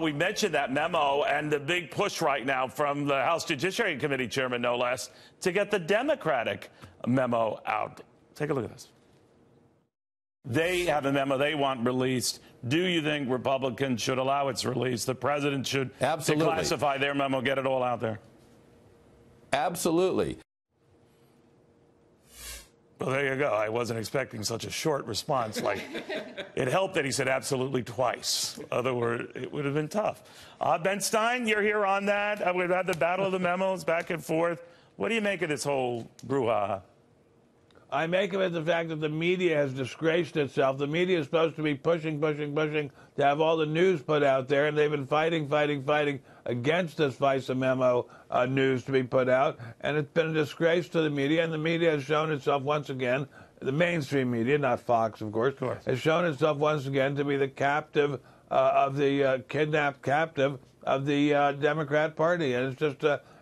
We mentioned that memo and the big push right now from the House Judiciary Committee chairman, no less, to get the Democratic memo out. Take a look at this. They have a memo they want released. Do you think Republicans should allow its release? The president should declassify their memo, get it all out there. Absolutely. Well, there you go. I wasn't expecting such a short response. Like, it helped that he said absolutely twice. Otherwise, it would have been tough. Ben Stein, you're here on that. We've had the battle of the memos back and forth. What do you make of this whole brouhaha? I make of it the fact that the media has disgraced itself. The media is supposed to be pushing to have all the news put out there, and they've been fighting against this Fisa Memo news to be put out, and it's been a disgrace to the media, and the media has shown itself once again, the mainstream media, not Fox, of course, has shown itself once again to be the captive of the kidnapped captive of the Democrat Party, and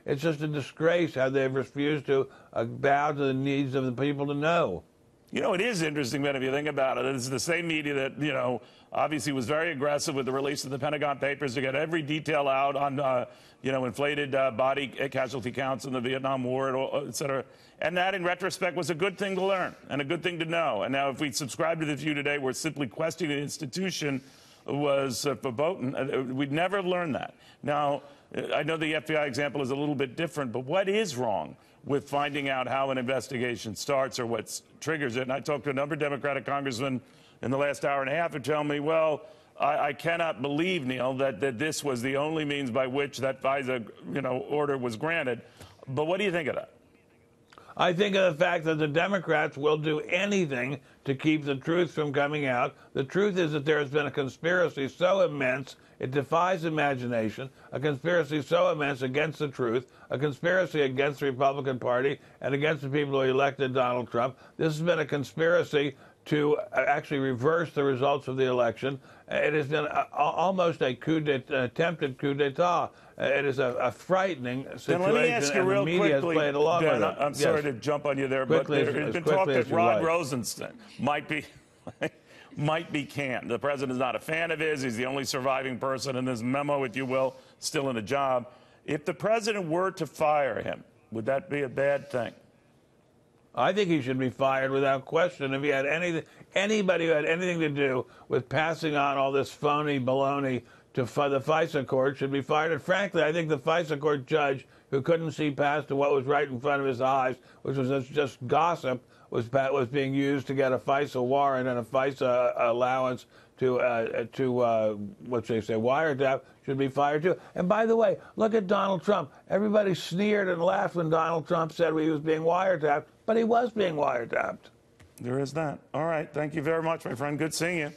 it's just a disgrace how they've refused to bow to the needs of the people to know. You know, it is interesting, Ben, if you think about it. It's the same media that, you know, obviously was very aggressive with the release of the Pentagon Papers to get every detail out on, you know, inflated body casualty counts in the Vietnam War, et cetera. And that, in retrospect, was a good thing to learn and a good thing to know. And now if we subscribe to the view today, we're simply questioning the institution was verboten. We'd never have learned that. Now, I know the FBI example is a little bit different, but what is wrong with finding out how an investigation starts or what triggers it? And I talked to a number of Democratic congressmen in the last hour and a half who tell me, well, I cannot believe, Neil, that this was the only means by which that FISA, you know, order was granted. But what do you think of that? I think of the fact that the Democrats will do anything to keep the truth from coming out. The truth is that there has been a conspiracy so immense it defies imagination, a conspiracy so immense against the truth, a conspiracy against the Republican Party and against the people who elected Donald Trump. This has been a conspiracy to actually reverse the results of the election. It has been almost a attempted coup d'etat. It is a frightening situation, let me ask you real and the media quickly, has played along with it. I'm sorry to jump on you there, but there's been talk that Rod Rosenstein might be canned. The president is not a fan of his. He's the only surviving person in this memo, if you will, still in a job. If the president were to fire him, would that be a bad thing? I think he should be fired without question. If he had anybody who had anything to do with passing on all this phony baloney to the FISA court should be fired. And frankly, I think the FISA court judge who couldn't see past what was right in front of his eyes, which was just gossip, was being used to get a FISA warrant and a FISA allowance to what they say, wiretap, should be fired too. And by the way, look at Donald Trump. Everybody sneered and laughed when Donald Trump said he was being wiretapped, but he was being wiretapped. There is that. All right. Thank you very much, my friend. Good seeing you.